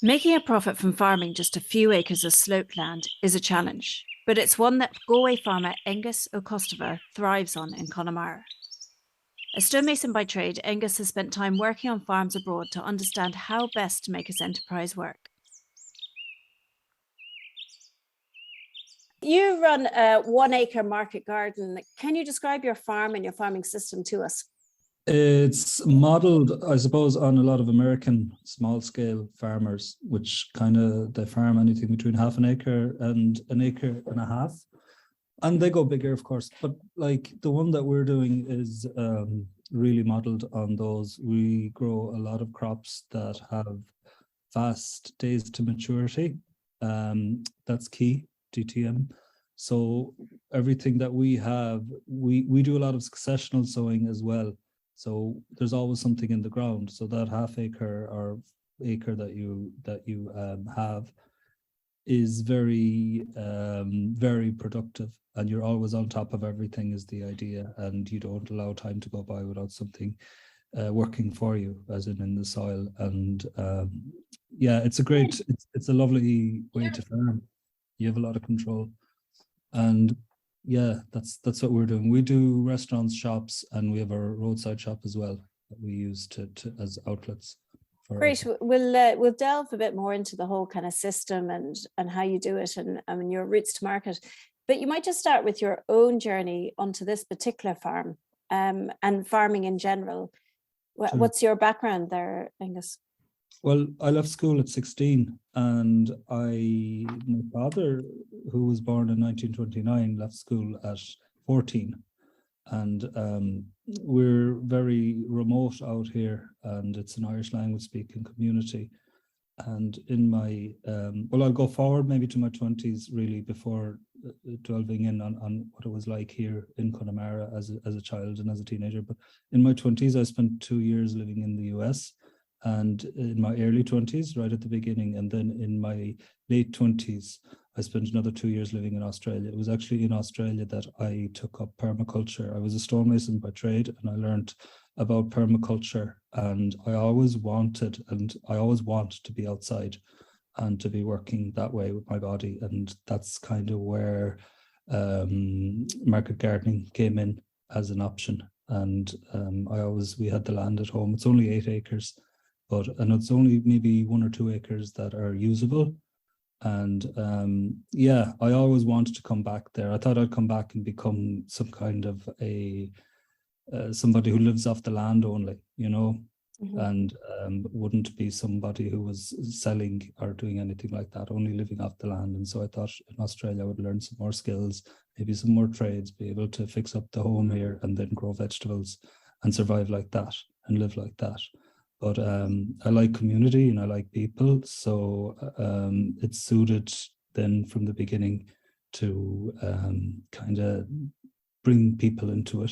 Making a profit from farming just a few acres of sloped land is a challenge, but it's one that Galway farmer Aonghus Ó'Coistealbha thrives on in Connemara. A stonemason by trade, Aonghus has spent time working on farms abroad to understand how best to make his enterprise work. You run a 1 acre market garden. Can you describe your farm and your farming system to us? It's modeled, I suppose, on a lot of American small-scale farmers, which they farm anything between half an acre and an acre and a half. And they go bigger, of course. But like the one that we're doing is really modeled on those. We grow a lot of crops that have fast days to maturity. That's key, DTM. So everything that we have, we do a lot of successional sowing as well. So there's always something in the ground. So that half acre or acre that you have is very very productive, and you're always on top of everything is the idea, and you don't allow time to go by without something working for you, as in the soil. And yeah, it's a lovely way to farm. You have a lot of control, and yeah, that's what we're doing. We do restaurants, shops, and we have a roadside shop as well that we use to as outlets. Great. We'll delve a bit more into the whole kind of system and how you do it, and your routes to market. But you might just start with your own journey onto this particular farm, and farming in general. Sure. What's your background there, Aonghus? Well, I left school at 16, and my father, who was born in 1929, left school at 14. And we're very remote out here, and it's an Irish language speaking community. And in my, I'll go forward maybe to my 20s really before delving in on what it was like here in Connemara as a child and as a teenager. But in my 20s, I spent 2 years living in the US, and in my early 20s, right at the beginning, and then in my late 20s, I spent another 2 years living in Australia. It was actually in Australia that I took up permaculture. I was a stonemason by trade, and I learned about permaculture, and I always want to be outside and to be working that way with my body. And that's kind of where market gardening came in as an option. And we had the land at home. It's only 8 acres, and it's only maybe 1 or 2 acres that are usable. And yeah, I always wanted to come back there. I thought I'd come back and become some kind of somebody who lives off the land only, mm-hmm. And wouldn't be somebody who was selling or doing anything like that, only living off the land. And so I thought in Australia I would learn some more skills, maybe some more trades, be able to fix up the home here and then grow vegetables and survive like that and live like that. But I like community and I like people, so it suited then from the beginning to kind of bring people into it.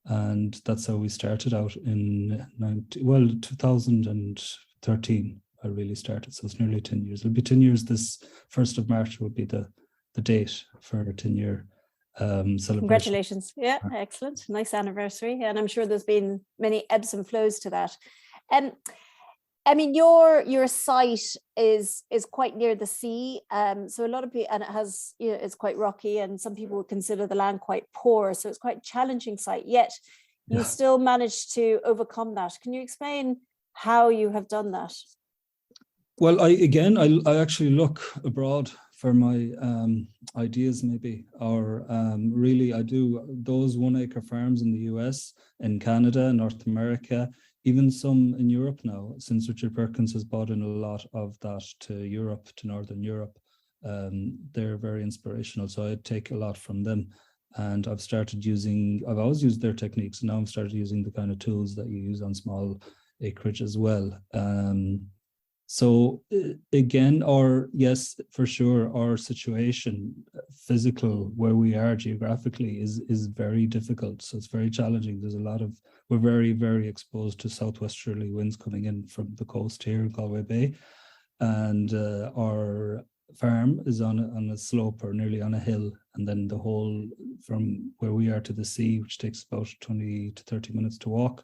And that's how we started out in 2013. I really started, so it's nearly 10 years. It'll be 10 years. This 1st of March would be the date for a 10-year celebration. Congratulations. Yeah, excellent. Nice anniversary. And I'm sure there's been many ebbs and flows to that. I mean, your site is quite near the sea, so a lot of people, and it has, it's quite rocky, and some people would consider the land quite poor, so it's quite a challenging site. Yet you still managed to overcome that. Can you explain how you have done that? Well, I actually look abroad for my ideas, maybe, or really I do those 1 acre farms in the US, in Canada, North America, even some in Europe now, since Richard Perkins has brought in a lot of that to Europe, to Northern Europe. They're very inspirational, so I take a lot from them. And I've always used their techniques, and now I've started using the kind of tools that you use on small acreage as well. So again, yes, for sure, our situation, physical, where we are geographically is very difficult. So it's very challenging. We're very, very exposed to southwesterly winds coming in from the coast here in Galway Bay. And our farm is on a slope or nearly on a hill. And then the whole from where we are to the sea, which takes about 20 to 30 minutes to walk,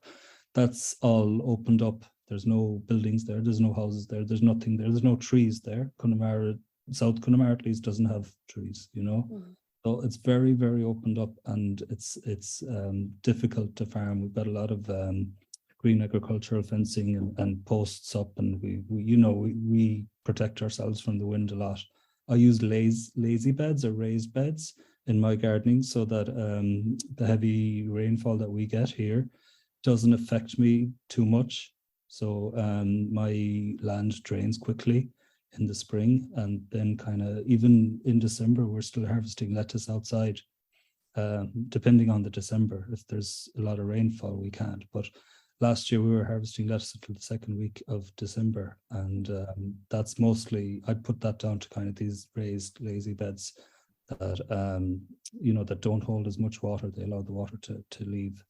that's all opened up. There's no buildings there. There's no houses there. There's nothing there. There's no trees there. Connemara, South Connemara at least, doesn't have trees, you know. So it's very, very opened up, and it's difficult to farm. We've got a lot of green agricultural fencing and posts up, and we protect ourselves from the wind a lot. I use lazy beds or raised beds in my gardening so that the heavy rainfall that we get here doesn't affect me too much. So my land drains quickly in the spring, and then kind of even in December, we're still harvesting lettuce outside. Depending on the December, if there's a lot of rainfall, we can't. But last year we were harvesting lettuce until the second week of December, and that's mostly, I'd put that down to kind of these raised lazy beds that that don't hold as much water. They allow the water to leave.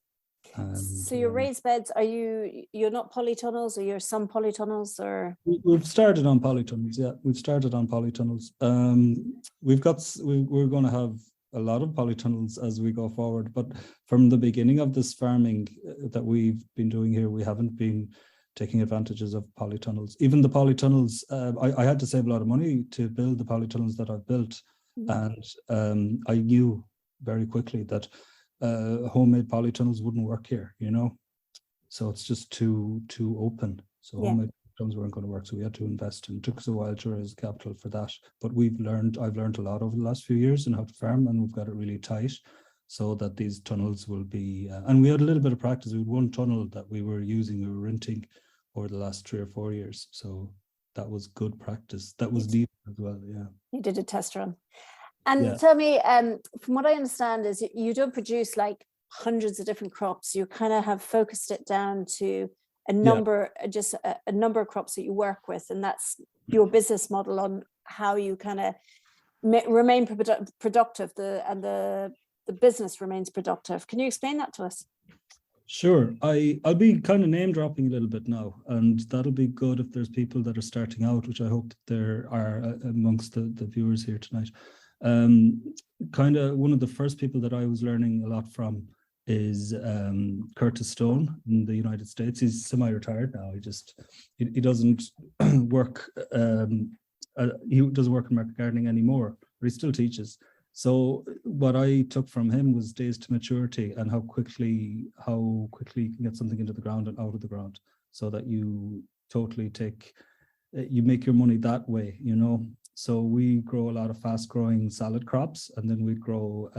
So your raised beds, you're not polytunnels, or you're some polytunnels, or? We've started on polytunnels. Yeah, we've started on polytunnels. We're going to have a lot of polytunnels as we go forward, but from the beginning of this farming that we've been doing here, we haven't been taking advantages of polytunnels. Even the polytunnels, I had to save a lot of money to build the polytunnels that I've built, and I knew very quickly that homemade polytunnels wouldn't work here, so it's just too open. So homemade polytunnels weren't going to work, so we had to invest, and it took us a while to raise capital for that. But I've learned a lot over the last few years in how to farm, and we've got it really tight so that these tunnels will be, and we had a little bit of practice. We had one tunnel that we were renting over the last 3 or 4 years. So that was good practice. That was needed as well, yeah. You did a test run. And tell me, from what I understand is you don't produce like hundreds of different crops. You kind of have focused it down to a number, just a number of crops that you work with, and that's your business model on how you kind of remain productive, and the business remains productive. Can you explain that to us? Sure. I'll be kind of name dropping a little bit now, and that'll be good if there's people that are starting out, which I hope that there are amongst the viewers here tonight. Kind of one of the first people that I was learning a lot from is Curtis Stone in the United States. He's semi-retired now. He doesn't work. He doesn't work in market gardening anymore, but he still teaches. So what I took from him was days to maturity, and how quickly you can get something into the ground and out of the ground, so that you totally you make your money that way, So we grow a lot of fast-growing salad crops, and then we grow,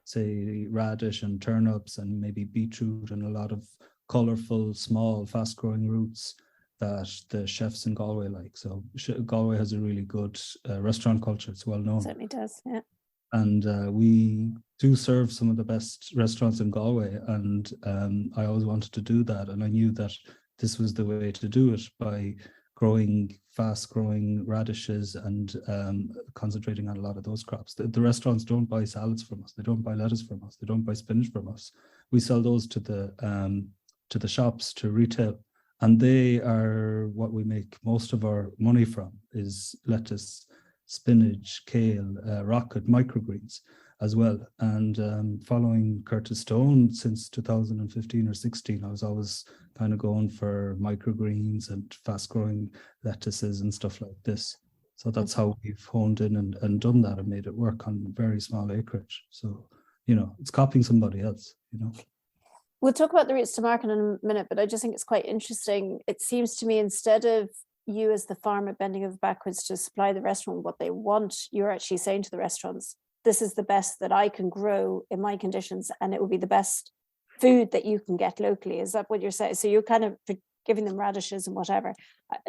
say, radish and turnips and maybe beetroot and a lot of colourful, small, fast-growing roots that the chefs in Galway like. So Galway has a really good restaurant culture. It's well known. It certainly does, yeah. And we do serve some of the best restaurants in Galway, and I always wanted to do that, and I knew that this was the way to do it, by fast-growing radishes and concentrating on a lot of those crops. The restaurants don't buy salads from us. They don't buy lettuce from us. They don't buy spinach from us. We sell those to the shops, to retail, and they are what we make most of our money from, is lettuce, spinach, kale, rocket, microgreens as well. And following Curtis Stone since 2015 or 16, I was always kind of going for microgreens and fast-growing lettuces and stuff like this. So that's how we've honed in and done that and made it work on very small acreage. So, it's copying somebody else, We'll talk about the routes to market in a minute, but I just think it's quite interesting. It seems to me, instead of you as the farmer bending over backwards to supply the restaurant what they want, you're actually saying to the restaurants, this is the best that I can grow in my conditions, and it will be the best food that you can get locally. Is that what you're saying? So you're kind of giving them radishes and whatever.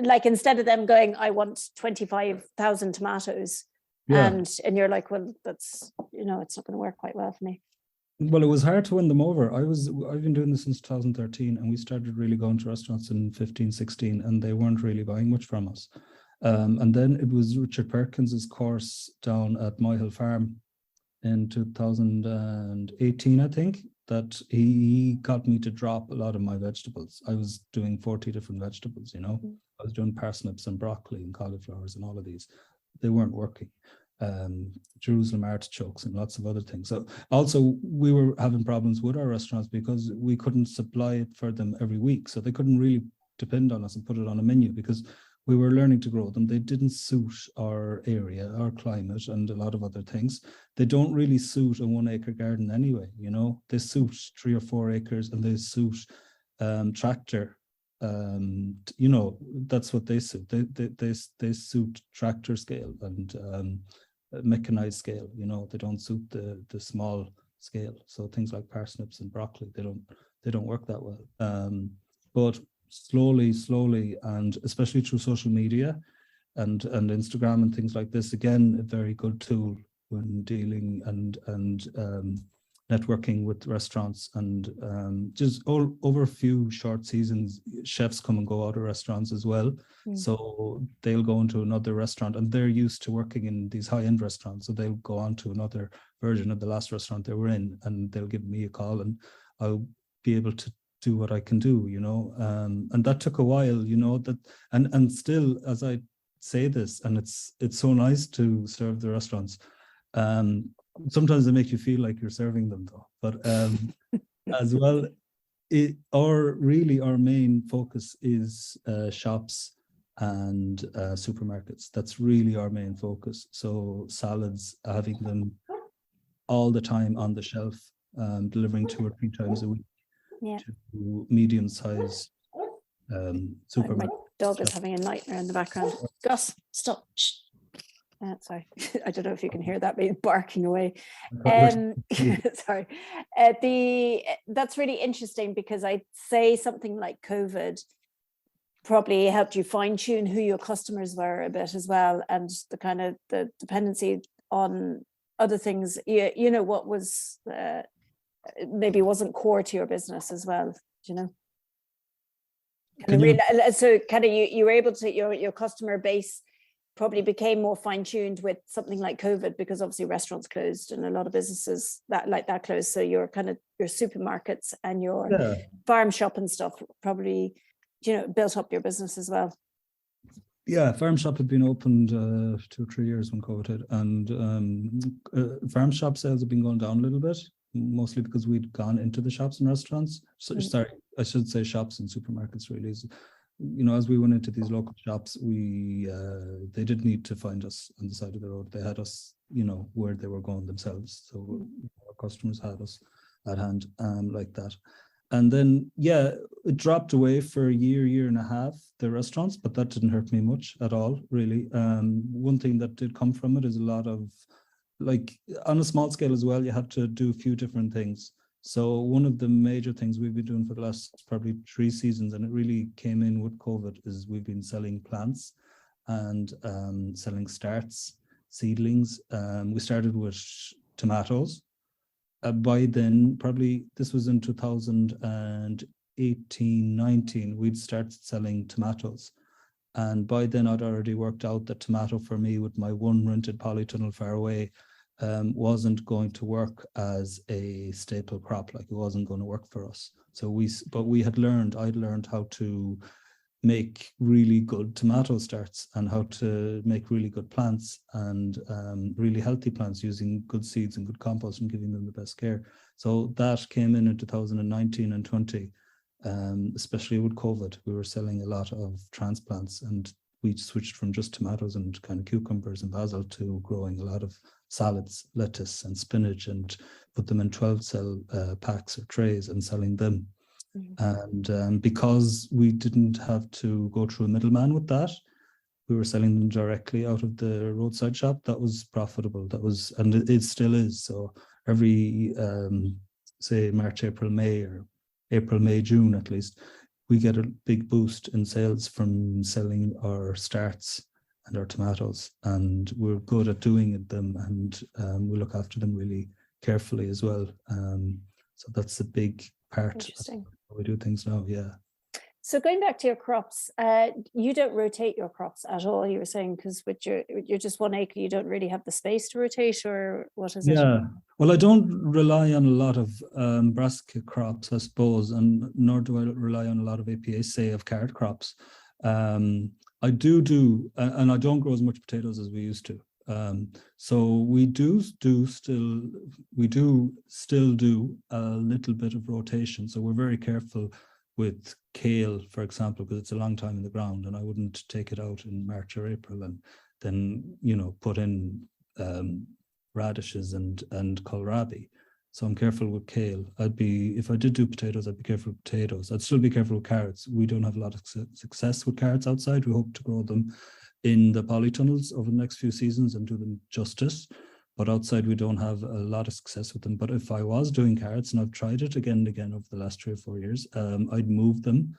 Like, instead of them going, I want 25,000 tomatoes, and you're like, well, that's, it's not going to work quite well for me. Well, it was hard to win them over. I've been doing this since 2013, and we started really going to restaurants in 15, 16, and they weren't really buying much from us. And then it was Richard Perkins's course down at My Hill Farm in 2018, I think, that he got me to drop a lot of my vegetables. I was doing 40 different vegetables, I was doing parsnips and broccoli and cauliflowers and all of these. They weren't working. Jerusalem artichokes and lots of other things. So also we were having problems with our restaurants because we couldn't supply it for them every week. So they couldn't really depend on us and put it on a menu because we were learning to grow them. They didn't suit our area, our climate, and a lot of other things. They don't really suit a 1 acre garden anyway, you know. They suit 3 or 4 acres, and they suit tractor. You know, that's what they suit. They suit tractor scale and mechanized scale. You know, they don't suit the small scale. So things like parsnips and broccoli, they don't work that well. But slowly, and especially through social media and Instagram and things like this, again, a very good tool when dealing and networking with restaurants. And just over a few short seasons, chefs come and go out of restaurants as well. So they'll go into another restaurant, and they're used to working in these high-end restaurants, so they'll go on to another version of the last restaurant they were in, and they'll give me a call, and I'll be able to do what I can do, you know. And that took a while, you know, that and still, as I say this, and it's so nice to serve the restaurants. Sometimes they make you feel like you're serving them though, but as well, our main focus is shops and supermarkets. That's really our main focus. So salads, having them all the time on the shelf, delivering 2 or 3 times a week. Yeah. To medium-sized supermarkets. My dog is having a nightmare in the background. Gus, stop. Shh. Sorry, I don't know if you can hear that, but he's barking away. Sorry. That's really interesting, because I'd say something like COVID probably helped you fine-tune who your customers were a bit as well, and the kind of the dependency on other things, you know, what was maybe wasn't core to your business as well, you know. So kind of you were able to, your customer base probably became more fine-tuned with something like COVID, because obviously restaurants closed and a lot of businesses that closed. So your kind of your supermarkets and your farm shop and stuff probably, you know, built up your business as well. Yeah, farm shop had been opened 2 or 3 years when COVID hit, and farm shop sales have been going down a little bit, mostly because we'd gone into the shops and restaurants. So, sorry, I should say shops and supermarkets really. You know, as we went into these local shops, they did need to find us on the side of the road. They had us, you know, where they were going themselves. So our customers had us at hand, like that. And then, yeah, it dropped away for a year and a half, the restaurants, but that didn't hurt me much at all, really. One thing that did come from it is a lot of, like, on a small scale as well, you have to do a few different things. So one of the major things we've been doing for the last probably 3 seasons, and it really came in with COVID, is we've been selling plants and selling starts, seedlings. We started with tomatoes. By then, probably this was in 2018, 19, we'd started selling tomatoes. And by then I'd already worked out that tomato for me, with my 1 rented polytunnel far away, wasn't going to work as a staple crop. Like, it wasn't going to work for us. So I'd learned how to make really good tomato starts and how to make really good plants and really healthy plants using good seeds and good compost and giving them the best care. So that came in 2019 and 20, especially with COVID. We were selling a lot of transplants, and we switched from just tomatoes and kind of cucumbers and basil to growing a lot of salads, lettuce and spinach, and put them in 12-cell packs or trays and selling them. And because we didn't have to go through a middleman with that, we were selling them directly out of the roadside shop. That was profitable. That was, and it still is. So every say March, April, May, or April, May, June at least, we get a big boost in sales from selling our starts and our tomatoes, and we're good at doing them, and we look after them really carefully as well. So that's a big part. Interesting. We do things now, yeah. So going back to your crops, you don't rotate your crops at all, you were saying, because with you're just 1 acre, you don't really have the space to rotate, or what is it? Yeah, well, I don't rely on a lot of brassica crops, I suppose, and nor do I rely on a lot of Apiaceae of carrot crops. I do, and I don't grow as much potatoes as we used to. So we do still do a little bit of rotation. So we're very careful with kale, for example, because it's a long time in the ground, and I wouldn't take it out in March or April and then, you know, put in radishes and kohlrabi. So I'm careful with kale. If I did do potatoes, I'd be careful with potatoes. I'd still be careful with carrots. We don't have a lot of success with carrots outside. We hope to grow them in the polytunnels over the next few seasons and do them justice. But outside, we don't have a lot of success with them. But if I was doing carrots, and I've tried it again and again over the last 3 or 4 years, I'd move them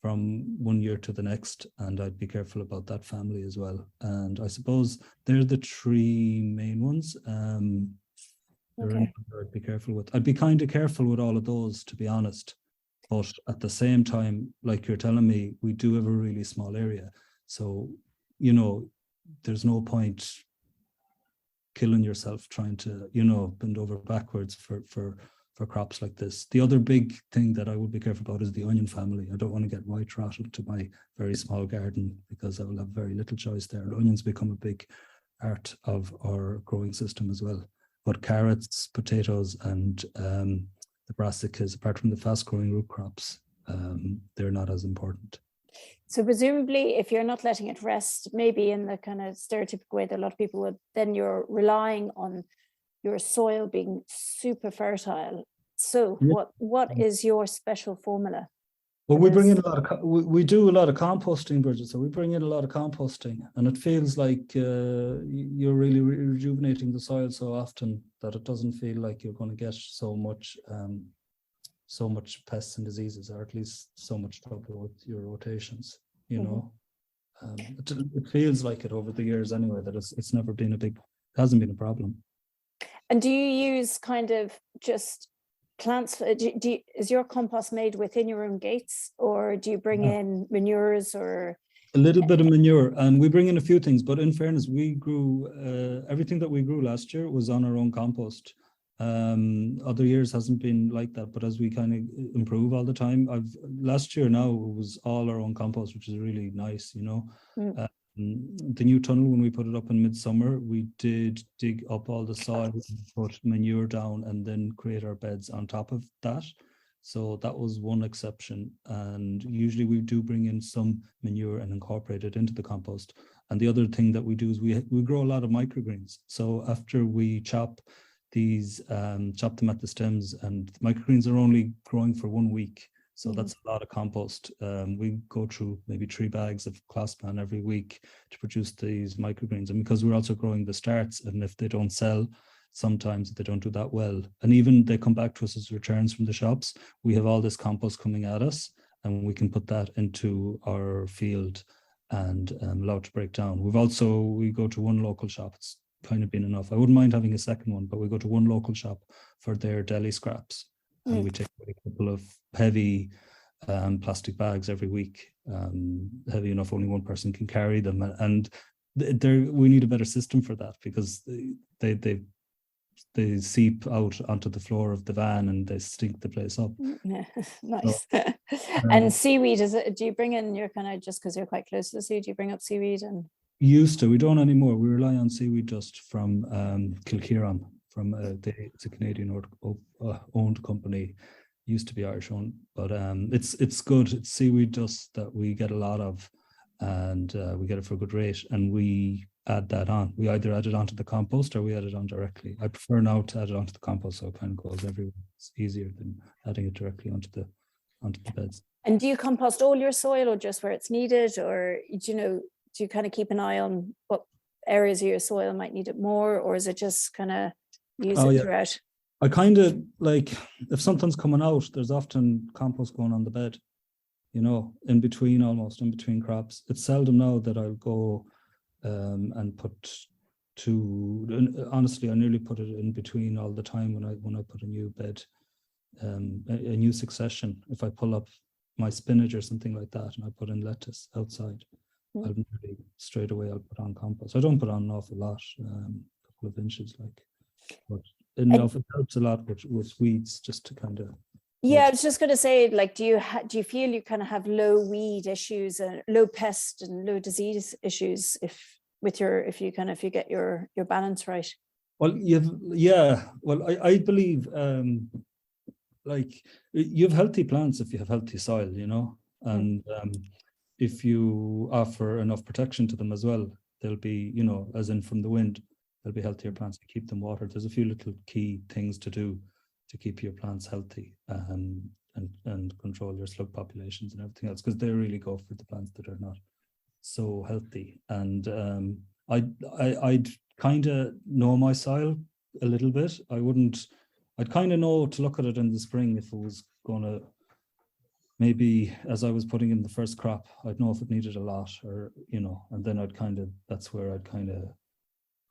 from one year to the next, and I'd be careful about that family as well. And I suppose they're the 3 main ones. Okay. I'd be careful with. I'd be kind of careful with all of those, to be honest. But at the same time, like you're telling me, we do have a really small area. So, you know, there's no point killing yourself trying to, you know, bend over backwards for crops like this. The other big thing that I would be careful about is the onion family. I don't want to get white rotted to my very small garden, because I will have very little choice there. Onions become a big part of our growing system as well. But carrots, potatoes, and the brassicas, apart from the fast-growing root crops, they're not as important. So presumably, if you're not letting it rest, maybe in the kind of stereotypical way that a lot of people would, then you're relying on your soil being super fertile. So what is your special formula? Well, we bring in a lot of, we do a lot of composting, Bridget. So we bring in a lot of composting, and it feels like you're really rejuvenating the soil so often that it doesn't feel like you're going to get so much pests and diseases, or at least so much trouble with your rotations, you know. It feels like it over the years anyway, that it's never been it hasn't been a problem. And do you use kind of just plants? Is your compost made within your own gates, or do you bring in manures or? A little bit of manure, and we bring in a few things, but in fairness, we grew everything that we grew last year was on our own compost. Other years hasn't been like that, but as we kind of improve all the time, last year now it was all our own compost, which is really nice, you know. The new tunnel, when we put it up in midsummer, we did dig up all the soil, put manure down, and then create our beds on top of that. So that was one exception. And usually we do bring in some manure and incorporate it into the compost. And the other thing that we do is we grow a lot of microgreens. So after we chop them at the stems, and microgreens are only growing for 1 week. So that's a lot of compost. We go through maybe 3 bags of Closspan every week to produce these microgreens. And because we're also growing the starts, and if they don't sell, sometimes they don't do that well. And even they come back to us as returns from the shops. We have all this compost coming at us, and we can put that into our field and allow it to break down. We go to one local shop. It's kind of been enough. I wouldn't mind having a second one, but we go to one local shop for their deli scraps. And we take a couple of heavy plastic bags every week, heavy enough only one person can carry them. And we need a better system for that, because they seep out onto the floor of the van and they stink the place up. Nice. So, and seaweed, do you bring in your kind of, just because you're quite close to the sea, do you bring up seaweed? And used to, we don't anymore. We rely on seaweed dust from Kilkieran. It's a Canadian owned company, used to be Irish owned, but it's good. It's seaweed dust that we get a lot of, and we get it for a good rate, and we add that on. We either add it onto the compost or we add it on directly. I prefer now to add it onto the compost, so it kind of goes everywhere. It's easier than adding it directly onto the beds. And do you compost all your soil, or just where it's needed, or do you kind of keep an eye on what areas of your soil might need it more, or is it just kind of use it throughout? I kind of like, if something's coming out, there's often compost going on the bed, you know, in between crops. It's seldom now that I'll go and honestly, I nearly put it in between all the time when I put a new bed, a new succession. If I pull up my spinach or something like that and I put in lettuce outside, straight away I'll put on compost. I don't put on an awful lot, a couple of inches, but enough. It helps a lot with weeds, just to kind of. Yeah, I was just going to say, like, do you feel you kind of have low weed issues and low pest and low disease issues if you get your balance right? Well, I believe like you have healthy plants if you have healthy soil, you know, and if you offer enough protection to them as well, they'll be, you know, as in from the wind, they'll be healthier plants to keep them watered. There's a few little key things to do to keep your plants healthy, and control your slug populations and everything else, because they really go for the plants that are not so healthy. And I'd kind of know my soil a little bit. I'd kind of know to look at it in the spring if it was gonna, maybe as I was putting in the first crop, I'd know if it needed a lot, or, you know, and then that's where I'd kind of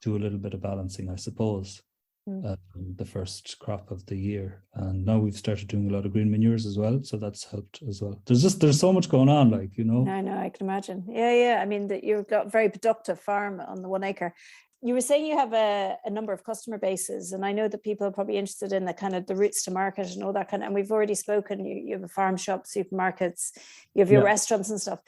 do a little bit of balancing, I suppose, the first crop of the year. And now we've started doing a lot of green manures as well, so that's helped as well. There's so much going on, like, you know. I know, I can imagine. Yeah. I mean, that you've got a very productive farm on the 1 acre. You were saying you have a number of customer bases, and I know that people are probably interested in the kind of the routes to market and all that kind of, and we've already spoken, you have a farm shop, supermarkets, you have your restaurants and stuff.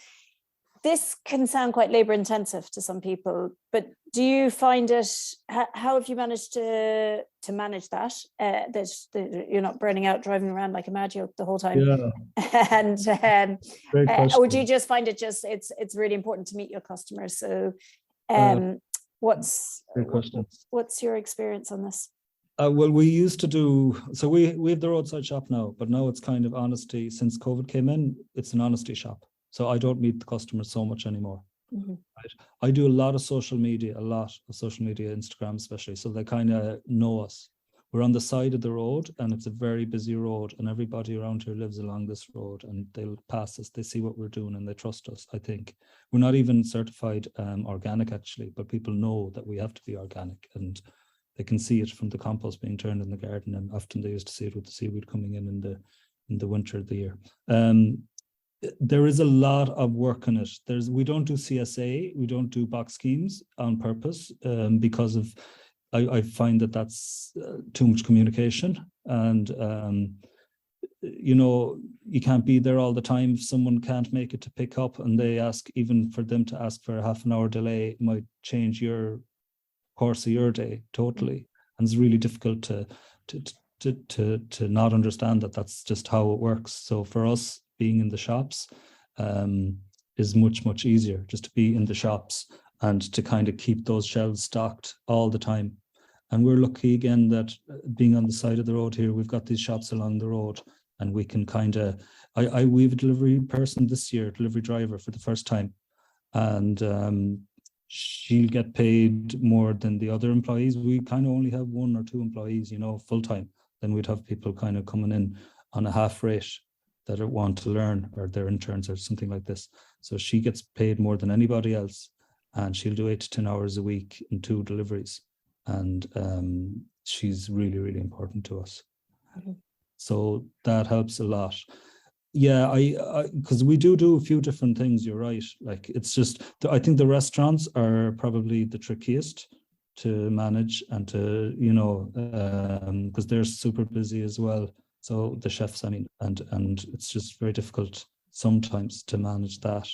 This can sound quite labor intensive to some people, but do you find it, how have you managed to manage that, that you're not burning out driving around like a mad joke the whole time? And or do you just find it it's really important to meet your customers? So what's your experience on this? Well, we used to do, so we have the roadside shop now, but now it's kind of honesty. Since COVID came in, it's an honesty shop. So I don't meet the customers so much anymore. Right? I do a lot of social media, Instagram especially, so they kind of know us. We're on the side of the road, and it's a very busy road, and everybody around here lives along this road, and they'll pass us, they see what we're doing, and they trust us, I think. We're not even certified organic, actually, but people know that we have to be organic, and they can see it from the compost being turned in the garden, and often they used to see it with the seaweed coming in the winter of the year. There is a lot of work on it. We don't do CSA, we don't do box schemes on purpose, because of, I find that that's too much communication, and you know, you can't be there all the time. If someone can't make it to pick up and they ask, even for them to ask for a half an hour delay might change your course of your day totally, and it's really difficult to not understand that that's just how it works. So for us, being in the shops is much easier, just to be in the shops and to kind of keep those shelves stocked all the time. And we're lucky again that being on the side of the road here, we've got these shops along the road, and we can kind of, we have a delivery person this year, delivery driver for the first time, and she'll get paid more than the other employees. We kind of only have 1 or 2 employees, you know, full time. Then we'd have people kind of coming in on a half rate that want to learn, or they're interns or something like this. So she gets paid more than anybody else, and she'll do 8 to 10 hours a week in 2 deliveries. And she's really important to us. So that helps a lot. Yeah, because we do a few different things, you're right. Like, it's just, I think the restaurants are probably the trickiest to manage and to, you know, because they're super busy as well. So the chefs, I mean, and it's just very difficult sometimes to manage that.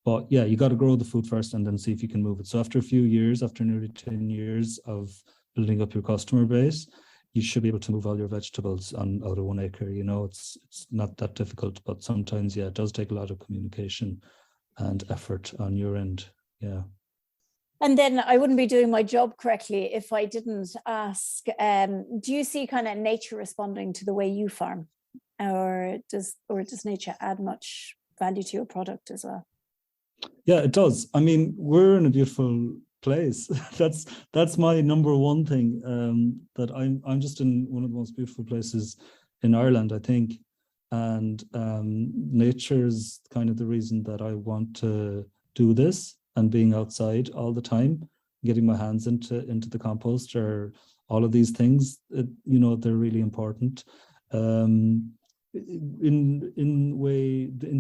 But yeah, you got to grow the food first and then see if you can move it. So after a few years, after nearly 10 years of building up your customer base, you should be able to move all your vegetables out of 1 acre. You know, it's not that difficult, but sometimes, yeah, it does take a lot of communication and effort on your end. Yeah. And then I wouldn't be doing my job correctly if I didn't ask, do you see kind of nature responding to the way you farm, or does nature add much value to your product as well? Yeah, it does. I mean, we're in a beautiful place. That's my number one thing, that I'm just in one of the most beautiful places in Ireland, I think. And nature is kind of the reason that I want to do this, and being outside all the time, getting my hands into the compost, or all of these things, you know, they're really important. In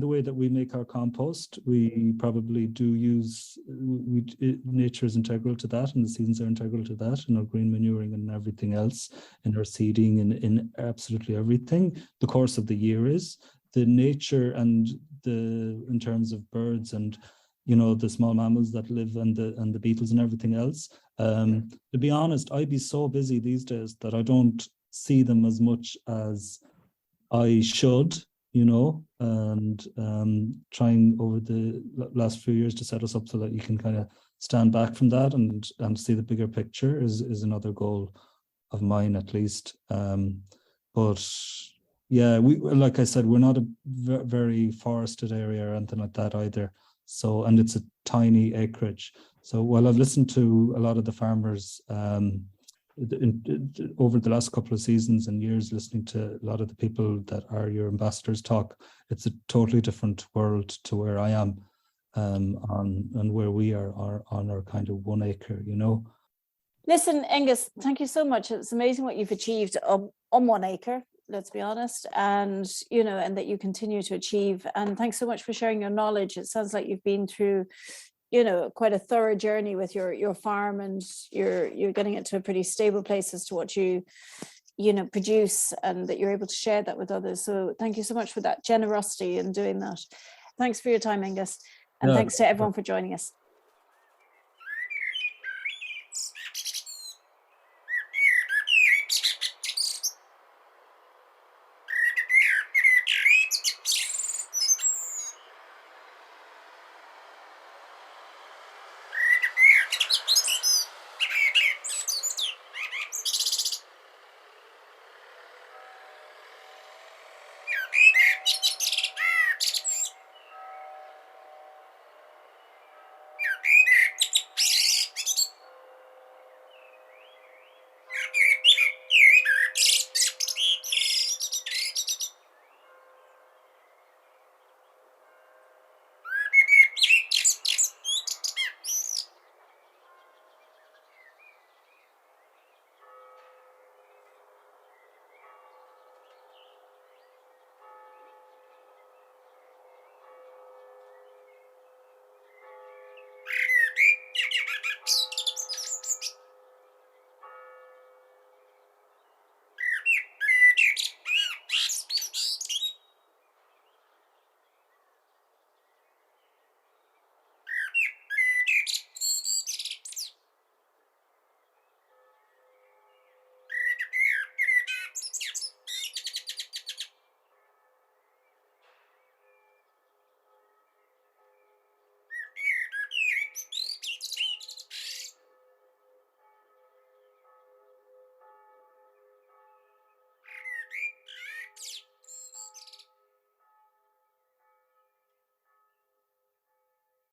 the way that we make our compost, we probably do use, nature is integral to that, and the seasons are integral to that, in our green manuring and everything else, in our seeding, in absolutely everything. The course of the year is the nature, and in terms of birds and, you know, the small mammals that live, and the beetles and everything else. To be honest, I'd be so busy these days that I don't see them as much as I should, and trying over the last few years to set us up so that you can kind of stand back from that and see the bigger picture is another goal of mine, at least. But yeah, like I said, we're not a very forested area or anything like that either. So, and it's a tiny acreage. So while I've listened to a lot of the farmers over the last couple of seasons and years, listening to a lot of the people that are your ambassadors talk, it's a totally different world to where I am, and where we are on our kind of 1 acre, Listen, Aonghus, thank you so much. It's amazing what you've achieved on 1 acre, let's be honest, and and that you continue to achieve. And thanks so much for sharing your knowledge. It sounds like you've been through quite a thorough journey with your farm, and you're getting it to a pretty stable place as to what you produce, and that you're able to share that with others. So thank you so much for that generosity in doing that. Thanks for your time, Aonghus, and thanks to everyone for joining us.